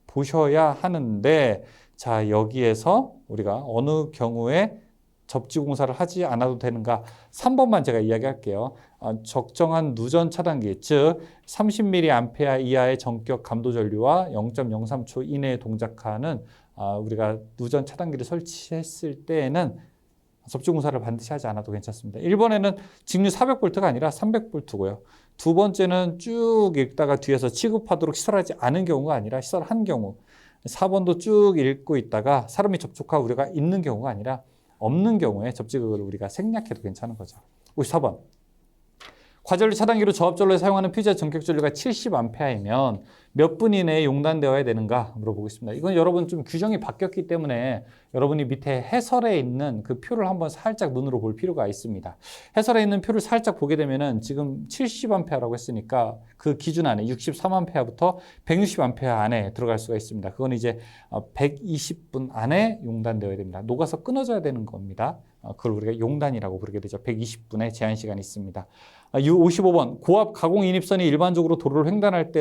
보셔야 하는데 자 여기에서 우리가 어느 경우에 접지공사를 하지 않아도 되는가 3번만 제가 이야기할게요. 적정한 누전 차단기 즉 30mA 이하의 전격 감도 전류와 0.03초 이내에 동작하는 우리가 누전 차단기를 설치했을 때에는 접지공사를 반드시 하지 않아도 괜찮습니다. 1번에는 직류 400볼트가 아니라 300볼트고요. 두 번째는 쭉 읽다가 뒤에서 취급하도록 시설하지 않은 경우가 아니라 시설한 경우. 4번도 쭉 읽고 있다가 사람이 접촉하고 우리가 있는 경우가 아니라 없는 경우에 접지극을 우리가 생략해도 괜찮은 거죠. 54번 과전류 차단기로 저압전로에 사용하는 퓨즈의 전격 전류가 70A이면 몇 분 이내에 용단되어야 되는가 물어보고 있습니다. 이건 여러분 좀 규정이 바뀌었기 때문에 여러분이 밑에 해설에 있는 그 표를 한번 살짝 눈으로 볼 필요가 있습니다. 해설에 있는 표를 살짝 보게 되면은 지금 70A라고 했으니까 그 기준 안에 63A부터 160A 안에 들어갈 수가 있습니다. 그건 이제 120분 안에 용단되어야 됩니다. 녹아서 끊어져야 되는 겁니다. 그걸 우리가 용단이라고 부르게 되죠. 120분의 제한 시간이 있습니다. 55번 고압 가공 인입선이 일반적으로 도로를 횡단할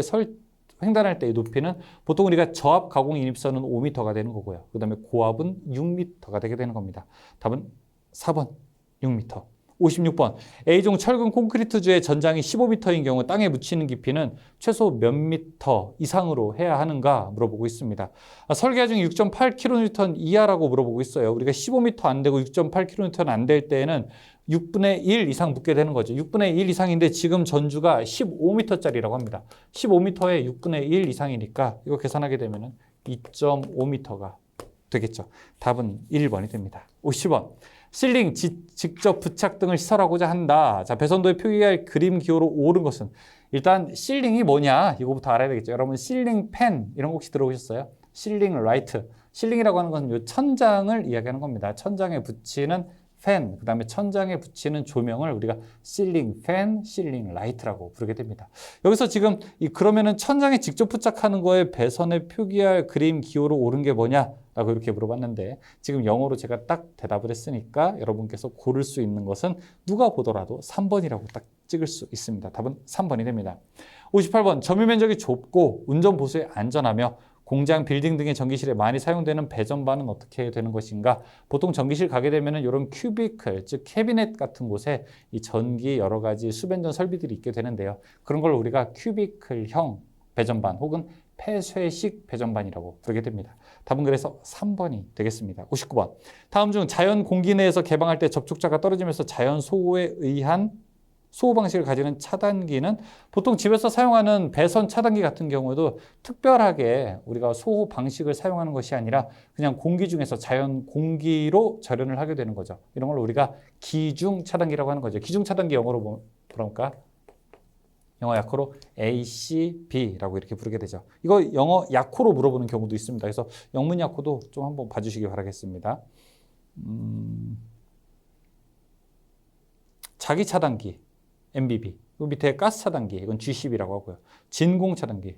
때의 높이는 보통 우리가 저압 가공 인입선은 5m가 되는 거고요. 그 다음에 고압은 6m가 되게 되는 겁니다. 답은 4번 6m. 56번 A종 철근 콘크리트주의 전장이 15m인 경우 땅에 묻히는 깊이는 최소 몇 미터 이상으로 해야 하는가 물어보고 있습니다. 설계 중 6.8kN 이하라고 물어보고 있어요. 우리가 15m 안 되고 6.8kN 안 될 때에는 6분의 1 이상 묻게 되는 거죠. 6분의 1 이상인데 지금 전주가 15m짜리라고 합니다. 15m에 6분의 1 이상이니까 이거 계산하게 되면 2.5m가 되겠죠. 답은 1번이 됩니다. 50번 실링, 직접 부착 등을 시설하고자 한다. 자, 배선도에 표기할 그림 기호로 옳은 것은 일단 실링이 뭐냐 이거부터 알아야 되겠죠. 여러분 실링 팬 이런 거 혹시 들어보셨어요? 실링 라이트. 실링이라고 하는 건 요 천장을 이야기하는 겁니다. 천장에 붙이는 팬, 그 다음에 천장에 붙이는 조명을 우리가 실링 팬, 실링 라이트라고 부르게 됩니다. 여기서 지금 그러면은 천장에 직접 부착하는 거에 배선에 표기할 그림 기호로 옳은 게 뭐냐? 라고 이렇게 물어봤는데 지금 영어로 제가 딱 대답을 했으니까 여러분께서 고를 수 있는 것은 누가 보더라도 3번이라고 딱 찍을 수 있습니다. 답은 3번이 됩니다. 58번 점유 면적이 좁고 운전 보수에 안전하며 공장, 빌딩 등의 전기실에 많이 사용되는 배전반은 어떻게 되는 것인가? 보통 전기실 가게 되면 이런 큐비클, 즉 캐비넷 같은 곳에 이 전기 여러 가지 수변전 설비들이 있게 되는데요. 그런 걸 우리가 큐비클형 배전반 혹은 폐쇄식 배전반이라고 부르게 됩니다. 답은 그래서 3번이 되겠습니다. 59번. 다음 중 자연 공기 내에서 개방할 때 접촉자가 떨어지면서 자연 소호에 의한 소호 방식을 가지는 차단기는 보통 집에서 사용하는 배선 차단기 같은 경우에도 특별하게 우리가 소호 방식을 사용하는 것이 아니라 그냥 공기 중에서 자연 공기로 절연을 하게 되는 거죠. 이런 걸 우리가 기중 차단기라고 하는 거죠. 기중 차단기 영어로 뭐랄까? 영어 약호로 ACB라고 이렇게 부르게 되죠. 이거 영어 약호로 물어보는 경우도 있습니다. 그래서 영문 약호도 좀 한번 봐주시기 바라겠습니다. 자기 차단기 MBB, 그 밑에 가스 차단기, 이건 G10이라고 하고요. 진공 차단기는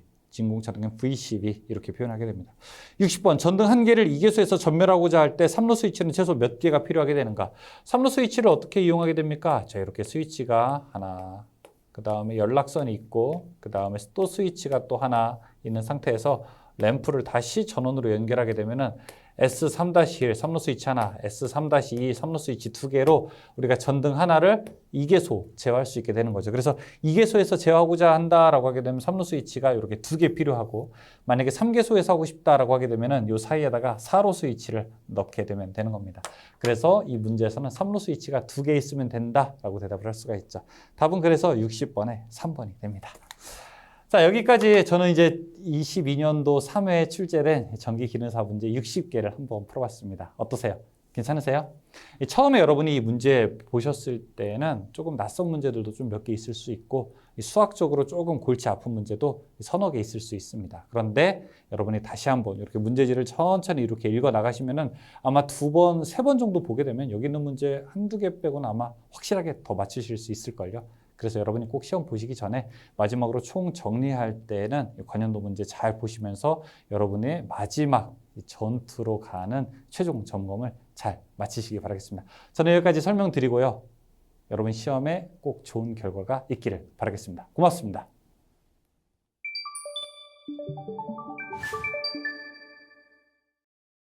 V12 이렇게 표현하게 됩니다. 60번, 전등 한 개를 2개소에서 전멸하고자 할 때 3로 스위치는 최소 몇 개가 필요하게 되는가? 3로 스위치를 어떻게 이용하게 됩니까? 자, 이렇게 스위치가 하나, 그 다음에 연락선이 있고, 그 다음에 또 스위치가 또 하나 있는 상태에서 램프를 다시 전원으로 연결하게 되면은 S3-1 삼로 스위치 하나, S3-2 삼로 스위치 두 개로 우리가 전등 하나를 2개소 제어할 수 있게 되는 거죠. 그래서 2개소에서 제어하고자 한다라고 하게 되면 삼로 스위치가 이렇게 두 개 필요하고, 만약에 3개소에서 하고 싶다라고 하게 되면은 이 사이에다가 4로 스위치를 넣게 되면 되는 겁니다. 그래서 이 문제에서는 삼로 스위치가 두 개 있으면 된다라고 대답을 할 수가 있죠. 답은 그래서 60번에 3번이 됩니다. 자, 여기까지 저는 이제 22년도 3회에 출제된 전기기능사 문제 60개를 한번 풀어봤습니다. 어떠세요? 괜찮으세요? 처음에 여러분이 이 문제 보셨을 때는 조금 낯선 문제들도 좀 몇 개 있을 수 있고, 수학적으로 조금 골치 아픈 문제도 서너 개 있을 수 있습니다. 그런데 여러분이 다시 한번 이렇게 문제지를 천천히 이렇게 읽어 나가시면은 아마 2번, 3번 정도 보게 되면 여기 있는 문제 한두 개 빼고는 아마 확실하게 더 맞추실 수 있을걸요. 그래서 여러분이 꼭 시험 보시기 전에 마지막으로 총 정리할 때는 관련도 문제 잘 보시면서 여러분의 마지막 전투로 가는 최종 점검을 잘 마치시기 바라겠습니다. 저는 여기까지 설명드리고요. 여러분 시험에 꼭 좋은 결과가 있기를 바라겠습니다. 고맙습니다.